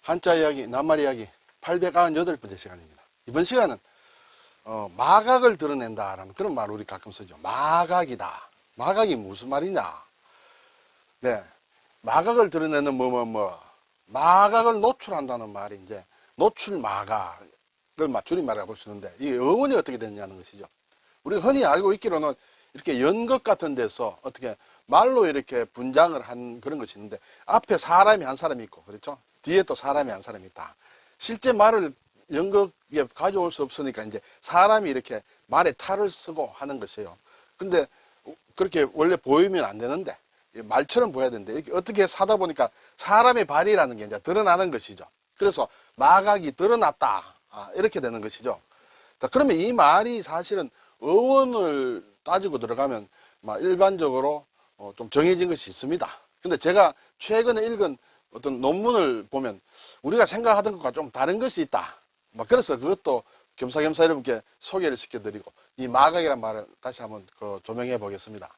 한자 이야기, 낱말 이야기 898번째 시간입니다. 이번 시간은 마각을 드러낸다라는 그런 말을 우리 가끔 쓰죠. 마각이다. 마각이 무슨 말이냐? 네, 마각을 드러내는 마각을 노출한다는 말이 이제 노출 마각을 줄임말이라고 볼 수 있는데 이 어원이 어떻게 됐냐는 것이죠. 우리가 흔히 알고 있기로는 이렇게 연극 같은 데서 어떻게 말로 이렇게 분장을 한 그런 것이 있는데 앞에 사람이 한 사람이 있고 그렇죠? 뒤에 또 사람이 한 사람이 있다. 실제 말을 연극에 가져올 수 없으니까 이제 사람이 이렇게 말에 탈을 쓰고 하는 것이에요. 근데 그렇게 원래 보이면 안 되는데 말처럼 보여야 되는데 이렇게 어떻게 사다 보니까 사람의 발이라는 게 이제 드러나는 것이죠. 그래서 마각이 드러났다. 이렇게 되는 것이죠. 자, 그러면 이 말이 사실은 어원을 따지고 들어가면 일반적으로 좀 정해진 것이 있습니다. 근데 제가 최근에 읽은 어떤 논문을 보면 우리가 생각하던 것과 좀 다른 것이 있다. 그래서 그것도 겸사겸사 여러분께 소개를 시켜드리고 이 마각이라는 말을 다시 한번 조명해 보겠습니다.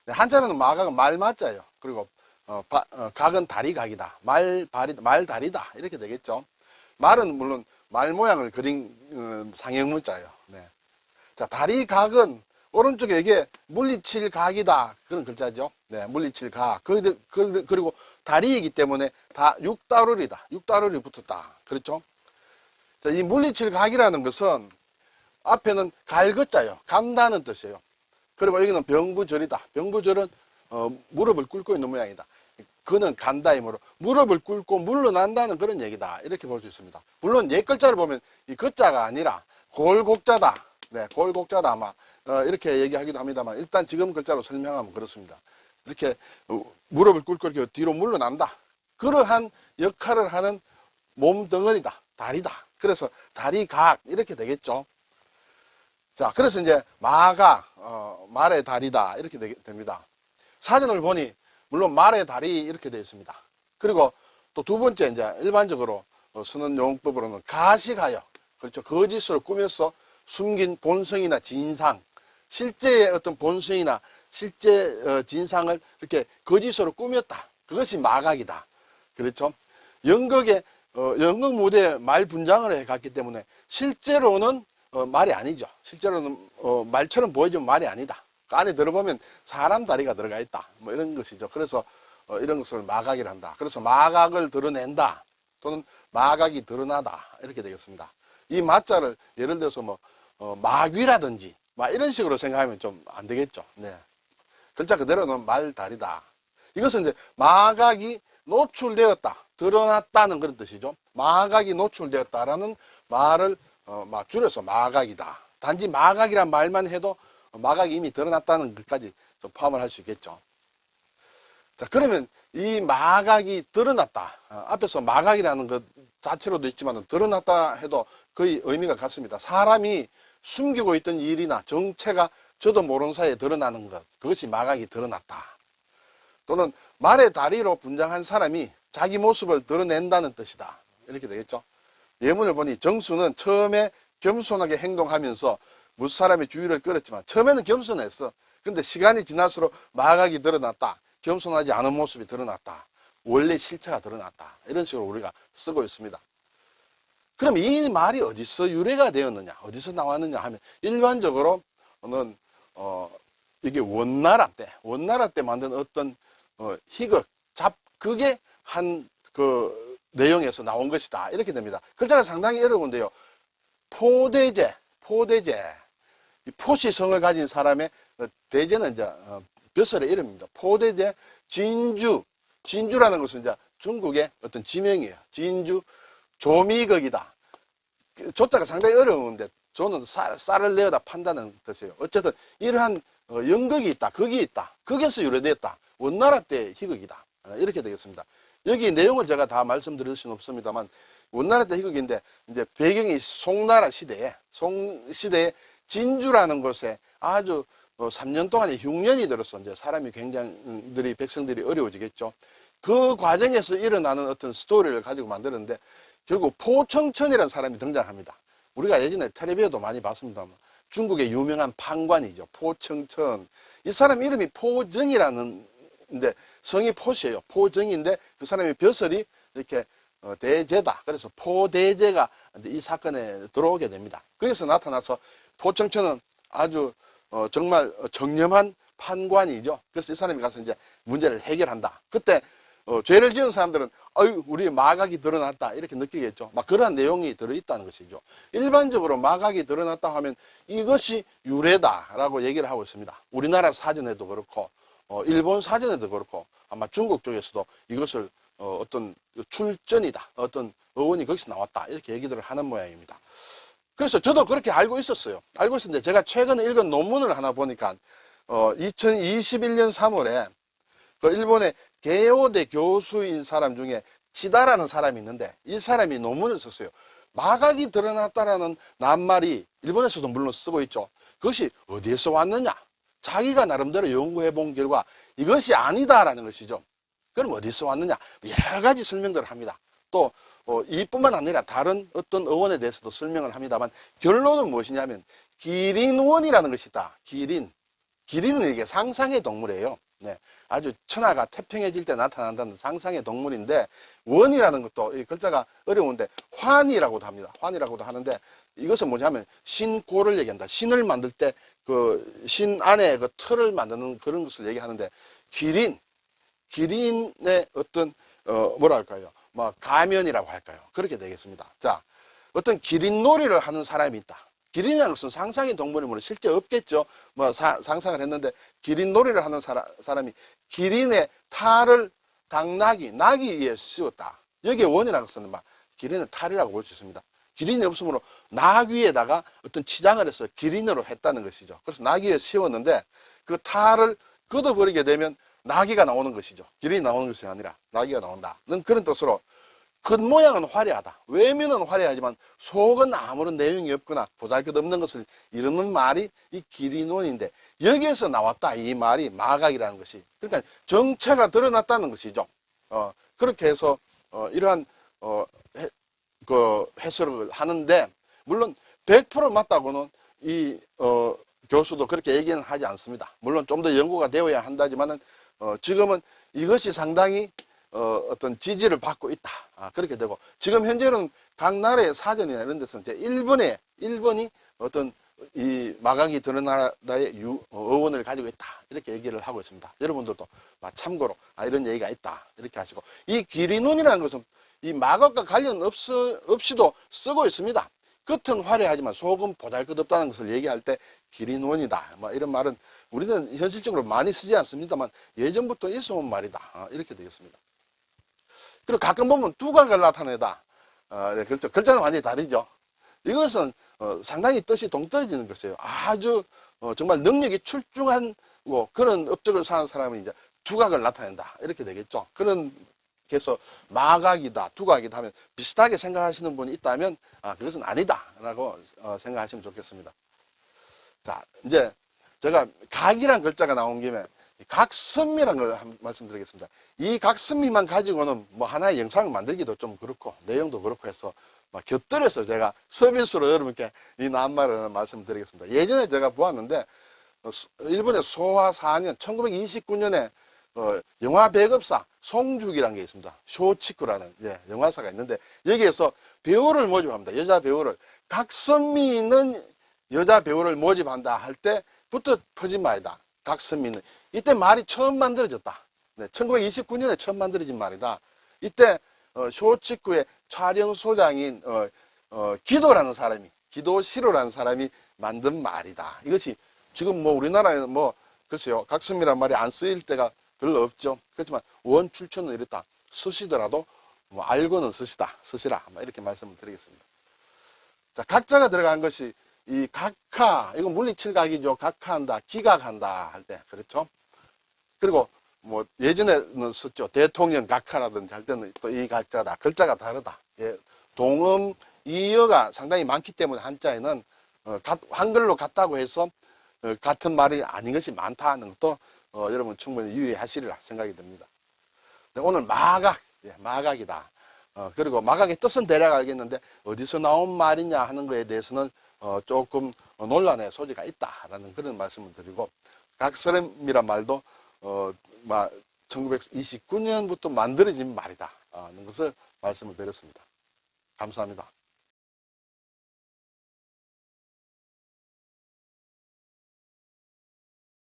네, 한자로는 마각은 말맞자예요. 그리고 각은 다리각이다. 말다리다. 이렇게 되겠죠. 말은 물론 말 모양을 그린 상형문자예요. 네. 자, 다리각은 오른쪽에 이게 물리칠 각이다. 그런 글자죠. 네, 물리칠 각. 그리고 다리이기 때문에 다 육다룰이다. 육다룰이 붙었다. 그렇죠? 자, 이 물리칠 각이라는 것은 앞에는 갈것자예요. 간다는 뜻이에요. 그리고 여기는 병부절이다. 병부절은 무릎을 꿇고 있는 모양이다. 그는 간다 이므로 무릎을 꿇고 물러난다는 그런 얘기다. 이렇게 볼 수 있습니다. 물론 옛 글자를 보면 이 것자가 아니라 골곡자다. 네, 골곡자다 아마 이렇게 얘기하기도 합니다만 일단 지금 글자로 설명하면 그렇습니다. 이렇게 무릎을 꿇고 이렇게 뒤로 물러난다. 그러한 역할을 하는 몸덩어리다. 다리다. 그래서 다리각 이렇게 되겠죠. 자, 그래서 이제 마각, 말의 다리다 이렇게 됩니다. 사전을 보니 물론 말의 다리 이렇게 되어 있습니다. 그리고 또 두 번째 이제 일반적으로 쓰는 용법으로는 가시가요. 그렇죠. 거짓으로 꾸며서 숨긴 본성이나 진상, 실제의 어떤 본성이나 실제 진상을 이렇게 거짓으로 꾸몄다. 그것이 마각이다. 그렇죠. 연극 무대에 말 분장을 해 갔기 때문에 실제로는 말이 아니죠. 실제로는 말처럼 보여주면 말이 아니다. 그 안에 들어보면 사람 다리가 들어가 있다. 이런 것이죠. 그래서 이런 것을 마각이라 한다. 그래서 마각을 드러낸다. 또는 마각이 드러나다. 이렇게 되겠습니다. 이 마자를 예를 들어서 마귀라든지 이런 식으로 생각하면 좀 안 되겠죠. 네. 글자 그대로는 말다리다. 이것은 이제 마각이 노출되었다. 드러났다는 그런 뜻이죠. 마각이 노출되었다라는 말을 줄여서 마각이다. 단지 마각이란 말만 해도 마각이 이미 드러났다는 것까지 좀 포함을 할 수 있겠죠. 자, 그러면 이 마각이 드러났다. 앞에서 마각이라는 것 자체로도 있지만 드러났다 해도 거의 의미가 같습니다. 사람이 숨기고 있던 일이나 정체가 저도 모르는 사이에 드러나는 것. 그것이 마각이 드러났다. 또는 말의 다리로 분장한 사람이 자기 모습을 드러낸다는 뜻이다. 이렇게 되겠죠. 예문을 보니 정수는 처음에 겸손하게 행동하면서 무사람의 주의를 끌었지만 처음에는 겸손했어. 근데 시간이 지날수록 마각이 드러났다. 겸손하지 않은 모습이 드러났다. 원래 실체가 드러났다. 이런 식으로 우리가 쓰고 있습니다. 그럼 이 말이 어디서 유래가 되었느냐? 어디서 나왔느냐 하면 일반적으로는 이게 원나라 때 만든 어떤 희극, 잡극의 한 내용에서 나온 것이다. 이렇게 됩니다. 글자가 상당히 어려운데요. 포대제. 이 포시성을 가진 사람의 대제는 이제 벼슬의 이름입니다. 포대제 진주라는 것은 이제 중국의 어떤 지명이에요. 진주 조미극이다. 조자가 상당히 어려운데 조는 쌀을 내어다 판다는 뜻이에요. 어쨌든 이러한 연극이 있다. 극이 있다. 극에서 유래됐다. 원나라 때 희극이다. 이렇게 되겠습니다. 여기 내용을 제가 다 말씀드릴 수는 없습니다만 원나라 때 희극인데 이제 배경이 송나라 시대에 진주라는 곳에 아주 3년 동안 흉년이 들어서 이제 사람이 굉장히 백성들이 어려워지겠죠. 그 과정에서 일어나는 어떤 스토리를 가지고 만드는데 결국 포청천이라는 사람이 등장합니다. 우리가 예전에 텔레비에도 많이 봤습니다만 중국의 유명한 판관이죠. 포청천. 이 사람 이름이 포정이라는 데 성이 포시예요. 포정인데 그 사람의 벼슬이 이렇게 대제다. 그래서 포대제가 이 사건에 들어오게 됩니다. 거기서 나타나서 포청천은 아주 정말 정렴한 판관이죠. 그래서 이 사람이 가서 이제 문제를 해결한다. 그때 죄를 지은 사람들은 어유 우리 마각이 드러났다 이렇게 느끼겠죠. 막 그러한 내용이 들어있다는 것이죠. 일반적으로 마각이 드러났다 하면 이것이 유래다라고 얘기를 하고 있습니다. 우리나라 사전에도 그렇고 일본 사전에도 그렇고 아마 중국 쪽에서도 이것을 어떤 출전이다, 어떤 어원이 거기서 나왔다 이렇게 얘기들을 하는 모양입니다. 그래서 저도 그렇게 알고 있었어요. 알고 있었는데 제가 최근에 읽은 논문을 하나 보니까 2021년 3월에 그 일본의 게오대 교수인 사람 중에 치다라는 사람이 있는데 이 사람이 논문을 썼어요. 마각이 드러났다라는 낱말이 일본에서도 물론 쓰고 있죠. 그것이 어디에서 왔느냐? 자기가 나름대로 연구해 본 결과 이것이 아니다라는 것이죠. 그럼 어디서 왔느냐? 여러 가지 설명들을 합니다. 또 이뿐만 아니라 다른 어떤 어원에 대해서도 설명을 합니다만 결론은 무엇이냐면 기린원이라는 것이 있다. 기린은 이게 상상의 동물이에요. 네, 아주 천하가 태평해질 때 나타난다는 상상의 동물인데 원이라는 것도 이 글자가 어려운데 환이라고도 합니다. 환이라고도 하는데 이것은 뭐냐면 신고를 얘기한다. 신을 만들 때 그 신 안에 그 틀을 만드는 그런 것을 얘기하는데 기린의 어떤 뭐랄까요? 뭐 가면이라고 할까요? 그렇게 되겠습니다. 자, 어떤 기린놀이를 하는 사람이 있다. 기린이라는 것은 상상의 동물이면 실제 없겠죠. 뭐 상상을 했는데 기린놀이를 하는 사람이 기린의 탈을 나귀 위에 씌웠다. 여기에 원이라는 것은 막 기린의 탈이라고 볼 수 있습니다. 기린이 없으므로 나귀에다가 어떤 치장을 해서 기린으로 했다는 것이죠. 그래서 나귀에 씌웠는데 그 탈을 걷어버리게 되면 나귀가 나오는 것이죠. 기린이 나오는 것이 아니라 나귀가 나온다는 그런 뜻으로 겉모양은 화려하다. 외면은 화려하지만 속은 아무런 내용이 없거나 보잘것없는 것을 이루는 말이 이 기린원인데 여기에서 나왔다. 이 말이 마각이라는 것이. 그러니까 정체가 드러났다는 것이죠. 그렇게 해서 이러한 그 해설을 하는데 물론 100% 맞다고는 이 교수도 그렇게 얘기는 하지 않습니다. 물론 좀 더 연구가 되어야 한다지만은 지금은 이것이 상당히 어떤 지지를 받고 있다. 그렇게 되고 지금 현재는 각 나라의 사전이나 이런 데서는 이제 일본이 어떤 이 마각이 드러나다의 어원을 가지고 있다. 이렇게 얘기를 하고 있습니다. 여러분들도 참고로 이런 얘기가 있다. 이렇게 하시고 이 기린눈이라는 것은 이 마각과 관련 없이도 쓰고 있습니다. 겉은 화려하지만 속은 보잘것없다는 것을 얘기할 때 기린원이다. 이런 말은 우리는 현실적으로 많이 쓰지 않습니다만 예전부터 있어온 말이다. 이렇게 되겠습니다. 그리고 가끔 보면 두각을 나타내다. 글자는 완전히 다르죠. 이것은 상당히 뜻이 동떨어지는 것이에요. 아주 정말 능력이 출중한 그런 업적을 사는 사람이 이제 두각을 나타낸다. 이렇게 되겠죠. 그래서 마각이다, 두각이다 하면 비슷하게 생각하시는 분이 있다면 그것은 아니다라고 생각하시면 좋겠습니다. 자, 이제 제가 각이란 글자가 나온 김에 각선미라는 걸 말씀드리겠습니다. 이 각선미만 가지고는 뭐 하나의 영상을 만들기도 좀 그렇고 내용도 그렇고 해서 곁들여서 제가 서비스로 여러분께 이 낱말을 말씀드리겠습니다. 예전에 제가 보았는데 일본의 소화 4년 1929년에 영화 배급사 송죽이라는 게 있습니다. 쇼치쿠라는 영화사가 있는데 여기에서 배우를 모집합니다. 여자 배우를. 각선미는 여자 배우를 모집한다 할 때부터 퍼진 말이다. 각선미는. 이때 말이 처음 만들어졌다. 1929년에 처음 만들어진 말이다. 이때 쇼치쿠의 촬영 소장인 기도라는 사람이, 기도시로라는 사람이 만든 말이다. 이것이 지금 우리나라에는 글쎄요, 각선미란 말이 안 쓰일 때가 별로 없죠. 그렇지만 원 출처는 이렇다. 쓰시더라도 알고는 쓰시라. 이렇게 말씀을 드리겠습니다. 자, 각자가 들어간 것이 이 각하, 이건 물리칠각이죠. 각하한다, 기각한다 할 때, 그렇죠? 그리고 예전에는 썼죠. 대통령 각하라든지 할 때는 또 이 각자다. 글자가 다르다. 동음 이어가 상당히 많기 때문에 한자에는 한글로 같다고 해서 같은 말이 아닌 것이 많다는 것도 여러분 충분히 유의하시리라 생각이 듭니다. 오늘 마각이다. 그리고 마각의 뜻은 대략 알겠는데 어디서 나온 말이냐 하는 것에 대해서는 조금 논란의 소지가 있다라는 그런 말씀을 드리고 각설음이란 말도 1929년부터 만들어진 말이다. 하는 것을 말씀을 드렸습니다. 감사합니다.